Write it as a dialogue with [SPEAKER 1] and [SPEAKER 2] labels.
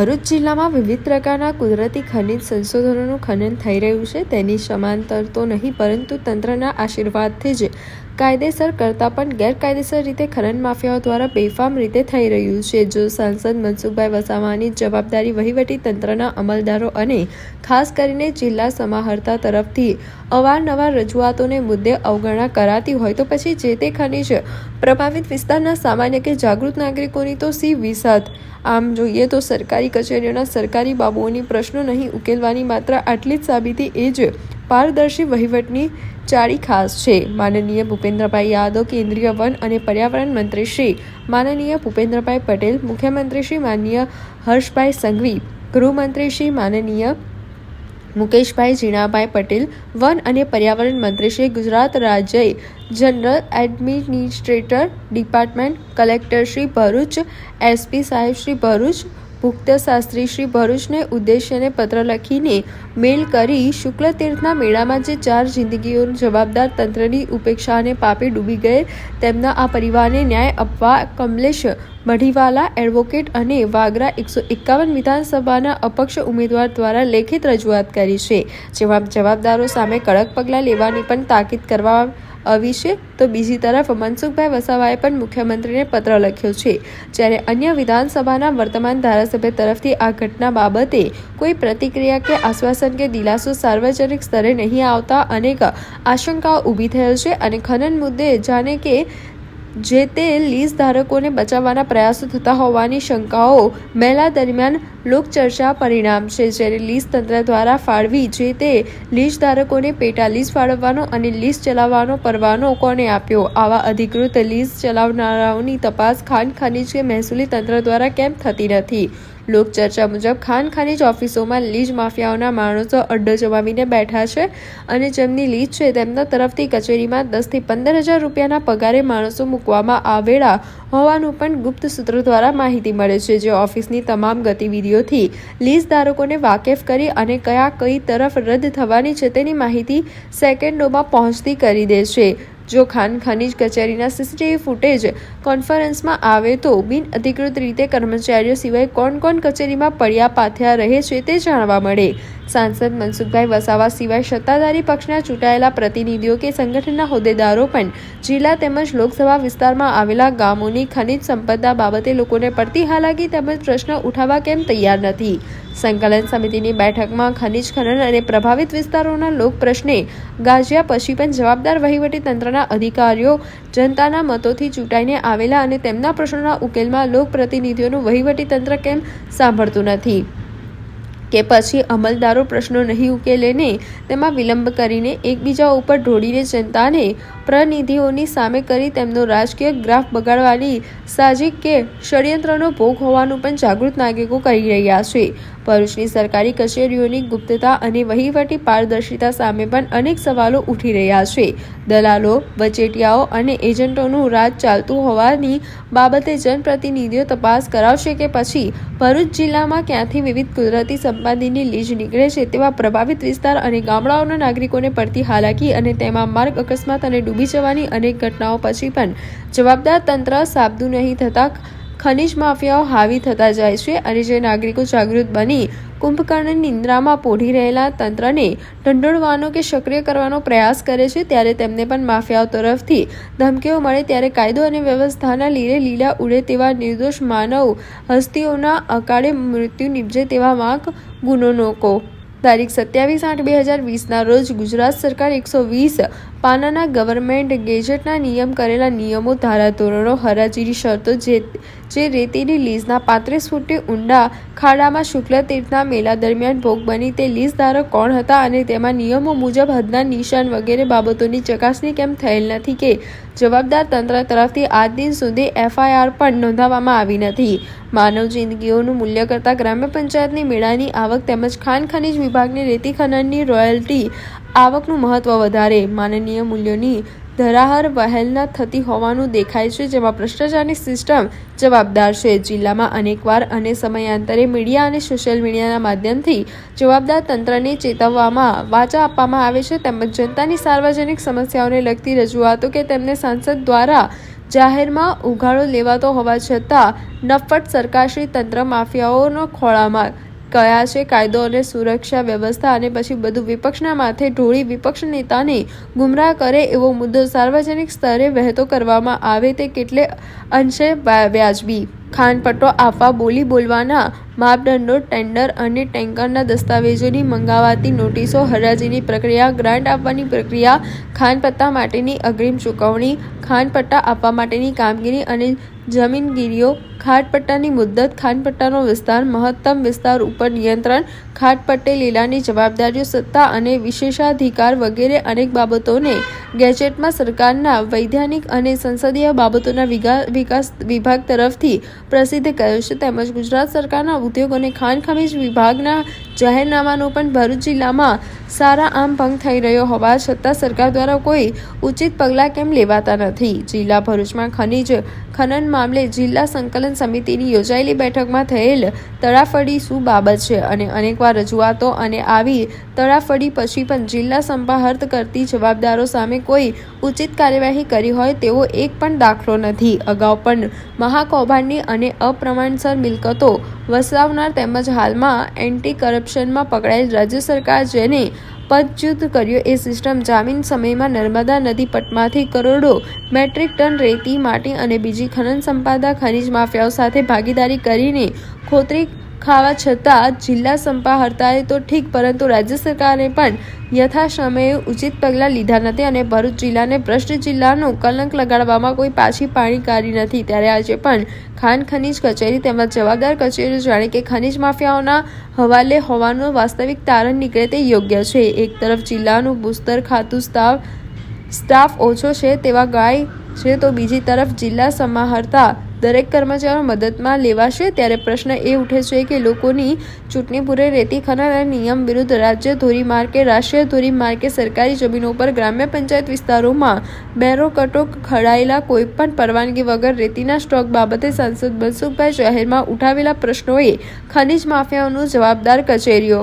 [SPEAKER 1] ભરૂચ જિલ્લામાં વિવિધ પ્રકારના કુદરતી ખનિજ સંશોધનોનું ખનન થઈ રહ્યું છે. તેની સમાંતર તો નહીં, પરંતુ તંત્રના આશીર્વાદથી જ કાયદેસર કરતાં પણ ગેરકાયદેસર રીતે ખનન માફિયાઓ દ્વારા બેફામ રીતે થઈ રહ્યું છે. જો સાંસદ મનસુખભાઈ વસાવાની જવાબદારી વહીવટી તંત્રના અમલદારો અને ખાસ કરીને જિલ્લા સમાહર્તા તરફથી અવારનવાર રજૂઆતોને મુદ્દે અવગણના કરાતી હોય તો પછી જે તે ખનિજ પ્રભાવિત વિસ્તારના સામાન્ય કે જાગૃત નાગરિકોની તો સી વિસાત. આમ જોઈએ તો સરકારી કચેરીઓના સરકારી બાબુઓની પ્રશ્નો નહીં ઉકેલવાની માત્ર આટલી જ સાબિતી એ જ પારદર્શી વહીવટની ચાવી ખાસ છે. માનનીય ભૂપેન્દ્રભાઈ યાદવ, કેન્દ્રીય વન અને પર્યાવરણ મંત્રી શ્રી માનનીય ભૂપેન્દ્રભાઈ પટેલ, મુખ્યમંત્રી શ્રી માનનીય હર્ષભાઈ સંઘવી, ગૃહમંત્રી શ્રી માનનીય મુકેશભાઈ જીણાભાઈ પટેલ, વન અને પર્યાવરણ મંત્રી શ્રી, ગુજરાત રાજ્ય general administrator department, collector Shri Bharuch, SP સાહેબ શ્રી ભરૂચ, ભૂક્ત શાસ્ત્રી શ્રી ભરૂચને ઉદ્દેશ્યને પત્ર લખીને મેલ કરી શુક્લતીર્થના મેળામાં જે 4 જિંદગીઓ જવાબદાર તંત્રની ઉપેક્ષાને પાપે ડૂબી ગયે તેમના આ પરિવારને ન્યાય આપવા કમલેશ મઢીવાલા એડવોકેટ અને વાગરા 151 વિધાનસભાના અપક્ષ ઉમેદવાર દ્વારા લેખિત રજૂઆત કરી છે. જેમાં જવાબદારો સામે કડક પગલાં લેવાની પણ તાકીદ કરવા આવી છે. તો બીજી તરફ મનસુખભાઈ વસાવાએ પણ મુખ્યમંત્રીને પત્ર લખ્યો છે. જ્યારે અન્ય વિધાનસભાના વર્તમાન ધારાસભ્ય તરફથી આ ઘટના બાબતે કોઈ પ્રતિક્રિયા કે આશ્વાસન કે દિલાસો સાર્વજનિક સ્તરે નહીં આવતા અનેક આશંકાઓ ઊભી થયેલ છે અને ખનન મુદ્દે જાણે કે જે તે લીઝ ધારકોને બચાવવાના પ્રયાસો થતા હોવાની શંકાઓ મેળા દરમિયાન લોકચર્ચા પરિણામ છે. જ્યારે લીઝ તંત્ર દ્વારા ફાળવી જે તે લીઝ ધારકોને પેટા લીઝ ફાળવવાનો અને લીઝ ચલાવવાનો પરવાનો કોને આપ્યો? આવા અધિકૃત લીઝ ચલાવનારાઓની તપાસ ખાણ ખનીજ કે મહેસૂલી તંત્ર દ્વારા કેમ થતી નથી? લોકચર્ચા મુજબ ખાણ ખનીજ ઓફિસોમાં લીઝ માફિયાઓના માણસો અડ્ડો જમાવીને બેઠા છે અને જેમની લીઝ છે તેમના તરફથી કચેરીમાં 10 થી 15,000 રૂપિયાના પગારે માણસો મૂકવામાં આવેલા હોવાનું પણ ગુપ્ત સૂત્રો દ્વારા માહિતી મળે છે. જે ઓફિસની તમામ ગતિવિધિઓથી લીઝ ધારકોને વાકેફ કરી અને કઈ તરફ રદ થવાની છે તેની માહિતી સેકન્ડોમાં પહોંચતી કરી દે છે. જો ખાણ ખનીજ કચેરીના સીસીટીવી ફૂટેજ કોન્ફરન્સમાં આવે તો બિન અધિકૃત રીતે કર્મચારીઓ સિવાય કોણ કચેરીમાં પડ્યા પાથ્યા રહે છે તે જાણવા મળે. સાંસદ મનસુખભાઈ વસાવા સિવાય સત્તાધારી પક્ષના ચૂંટાયેલા પ્રતિનિધિઓ કે સંગઠનના હોદ્દેદારો પણ જિલ્લા તેમજ લોકસભા વિસ્તારમાં આવેલા ગામોની ખનીજ સંપદા બાબતે લોકોને પડતી હાલાકી તેમજ પ્રશ્ન ઉઠાવવા કેમ તૈયાર નથી? સંકલન સમિતિની બેઠકમાં ખનીજ ખનન અને પ્રભાવિત વિસ્તારોના લોક પ્રશ્ને ગાજ્યા પછી પણ જવાબદાર વહીવટી તંત્રના અધિકારીઓ જનતાના મતોથી ચૂંટાઈને આવેલા અને તેમના પ્રશ્નોના ઉકેલમાં લોક પ્રતિનિધિઓનું વહીવટી તંત્ર કેમ સાંભળતું નથી? કે પછી અમલદારો પ્રશ્નો નહીં ઉકેલે ને તેમાં વિલંબ કરીને એકબીજા ઉપર ઢોળીને જનતાને પ્રતિનિધિઓની સામે કરી તેમનો રાજકીય ગ્રાફ બગાડવાની સાજિક કે ષડયંત્રનો ભોગ હોવાનું પણ જાગૃત નાગરિકો કરી રહ્યા છે. ભરૂચની સરકારી કચેરીઓની ગુપ્તતા અને વહીવટી પારદર્શિતા સામે પણ અનેક સવાલો ઉઠી રહ્યા છે. દલાલો, વચેટિયાઓ અને એજન્ટોનું રાજ ચાલતું હોવાની બાબતે જનપ્રતિનિધિઓ તપાસ કરાવશે કે પછી ભરૂચ જિલ્લામાં ક્યાંથી વિવિધ કુદરતી સંપત્તિની લીઝ નીકળે છે તેવા પ્રભાવિત વિસ્તાર અને ગામડાઓના નાગરિકોને પડતી હાલાકી અને તેમાં માર્ગ અકસ્માત અને ડૂબી જવાની અનેક ઘટનાઓ પછી પણ જવાબદાર તંત્ર સાબદું નહીં થતા ખનીજ માફિયાઓ હાવી થતા જાય છે અને જે નાગરિકો જાગૃત બની કુંભકર્ણની નિંદ્રામાં પોઢી રહેલા તંત્રને ઢંઢોળવાનો કે સક્રિય કરવાનો પ્રયાસ કરે છે ત્યારે તેમને પણ માફિયાઓ તરફથી ધમકીઓ મળે ત્યારે કાયદો અને વ્યવસ્થાના લીરે લીલા ઉડે તેવા નિર્દોષ માનવ હસ્તીઓના અકાળે મૃત્યુ નિપજે તેવા વાંક ગુનો નોકો. તારીખ 27/8/2020ના રોજ ગુજરાત સરકાર 120 પાનાના ગવર્મેન્ટ ગેજેટના નિયમ કરેલા નિયમો, ધારાધોરણો, હરાજીની શરતો જે રેતીની લીઝના 35 ફૂટથી ઊંડા ખાડામાં શુક્લતીર્થના મેળા દરમિયાન ભોગ બની તે લીઝ ધારક કોણ હતા અને તેમાં નિયમો મુજબ હદના નિશાન વગેરે બાબતોની ચકાસણી કેમ થયેલ નથી કે જવાબદાર તંત્ર તરફથી આજ દિન સુધી FIR પણ નોંધાવવામાં આવી નથી? માનવ જિંદગીઓનું મૂલ્ય કરતાં ગ્રામ્ય પંચાયતની મેળાની આવક તેમજ ખાણ ખનીજ વિભાગની રેતી ખનનની રોયલ્ટી આવકનું મહત્વ વધારે માનનીય મૂલ્યોની ધરાહર વહેલના થતી હોવાનું દેખાય છે, જેમાં ભ્રષ્ટાચારની સિસ્ટમ જવાબદાર છે. જિલ્લામાં અનેકવાર અને સમયાંતરે મીડિયા અને સોશિયલ મીડિયાના માધ્યમથી જવાબદાર તંત્રને ચેતવવામાં વાચા આપવામાં આવે છે તેમજ જનતાની સાર્વજનિક સમસ્યાઓને લગતી રજૂઆતો કે તેમને સાંસદ દ્વારા જાહેરમાં ઉઘાડો લેવાતો હોવા છતાં નફ્ફટ સરકારશ્રી તંત્ર માફિયાઓનો ખોળામાં કયા છે. કાયદો અને સુરક્ષા વ્યવસ્થા અને પછી બધું વિપક્ષના માથે ઢોળી વિપક્ષ નેતાને ગુમરાહ કરે એવો મુદ્દો સાર્વજનિક સ્તરે વહેતો કરવામાં આવે તે કેટલે અંશે વ્યાજબી. ખાનપટ્ટો આપવા બોલી બોલવાના માપદંડો, ટેન્ડર અને ટેન્કરના દસ્તાવેજોની મંગાવાતી નોટિસો, હરાજીની પ્રક્રિયા, ગ્રાન્ટ આપવાની પ્રક્રિયા, ખાનપટ્ટા માટેની અગ્રિમ ચૂકવણી, ખાનપટ્ટા આપવા માટેની કામગીરી અને જમીનગીરીઓ, ખાનપટ્ટાની મુદ્દત, ખાનપટ્ટાનો વિસ્તાર, મહત્તમ વિસ્તાર ઉપર નિયંત્રણ, ખાનપટ્ટે લીલાની જવાબદારીઓ, સત્તા અને વિશેષાધિકાર વગેરે અનેક બાબતોને ગેજેટમાં સરકારના વૈધાનિક અને સંસદીય બાબતોના વિકાસ વિભાગ તરફથી પ્રસિદ્ધ કરાયું છે. તેમજ ગુજરાત સરકારના ઉદ્યોગ અને ખાણ ખનીજ વિભાગના જાહેરનામાનો પણ ભરૂચ જિલ્લામાં સારા આમ ભંગ થઈ રહ્યો હોવા છતાં સરકાર દ્વારા કોઈ ઉચિત પગલાં કેમ લેવાતા નથી. જિલ્લા ભરૂચમાં ખનીજ ખનન મામલે જિલ્લા સંકલન સમિતિની યોજાયેલી બેઠકમાં થયેલ તડાફડી શું બાબત છે અને અનેકવાર રજૂઆતો અને આવી તડાફડી પછી પણ જિલ્લા સંપાહર્ત કરતી જવાબદારો સામે કોઈ ઉચિત કાર્યવાહી કરી હોય તેવો એક પણ દાખલો નથી. અગાઉ પણ મહાકૌભાંડની અને અપ્રમાણસર મિલકતો વસાવનાર તેમજ હાલમાં એન્ટી કરપ્શનમાં પકડાયેલ રાજ્ય સરકાર જેને પદચ્યુત કર્યો એ સિસ્ટમ જામીન સમયમાં નર્મદા નદી પટમાંથી કરોડો મેટ્રિક ટન રેતી, માટી અને બીજી ખનન સંપદા ખનીજ માફિયાઓ સાથે ભાગીદારી કરીને ખોતરી ખાવા છતાં જિલ્લા સંપાહર્તાએ તો ઠીક પરંતુ રાજ્ય સરકારે પણ યથાસમયે ઉચિત પગલાં લીધા નથી અને ભરૂચ જિલ્લાને ભ્રષ્ટ જિલ્લાનો કલંક લગાડવામાં કોઈ પાછી પાણી કાઢી નથી. ત્યારે આજે પણ ખાણ ખનીજ કચેરી તેમજ જવાબદાર કચેરીઓ જાણે કે ખનીજ માફિયાઓના હવાલે હોવાનું વાસ્તવિક તારણ નીકળે તે યોગ્ય છે. એક તરફ જિલ્લાનું ભૂસ્તર ખાતું સ્ટાફ ઓછો છે તેવા ગાય છે તો બીજી તરફ જિલ્લા સમાહર્તા દરેક કર્મચારીઓ મદદમાં લેવાશે. ત્યારે પ્રશ્ન એ ઉઠે છે કે લોકોની ચૂંટણી પૂરે રેતી ખનન અને નિયમ વિરુદ્ધ રાજ્ય ધોરીમાર્ગે રાષ્ટ્રીય ધોરીમાર્ગે સરકારી જમીનો પર ગ્રામ્ય પંચાયત વિસ્તારોમાં બેરોકટો ખડાયેલા કોઈપણ પરવાનગી વગર રેતીના સ્ટોક બાબતે સાંસદ મનસુખભાઈ જાહેરમાં ઉઠાવેલા પ્રશ્નોએ ખનીજ માફિયાઓનું જવાબદાર કચેરીઓ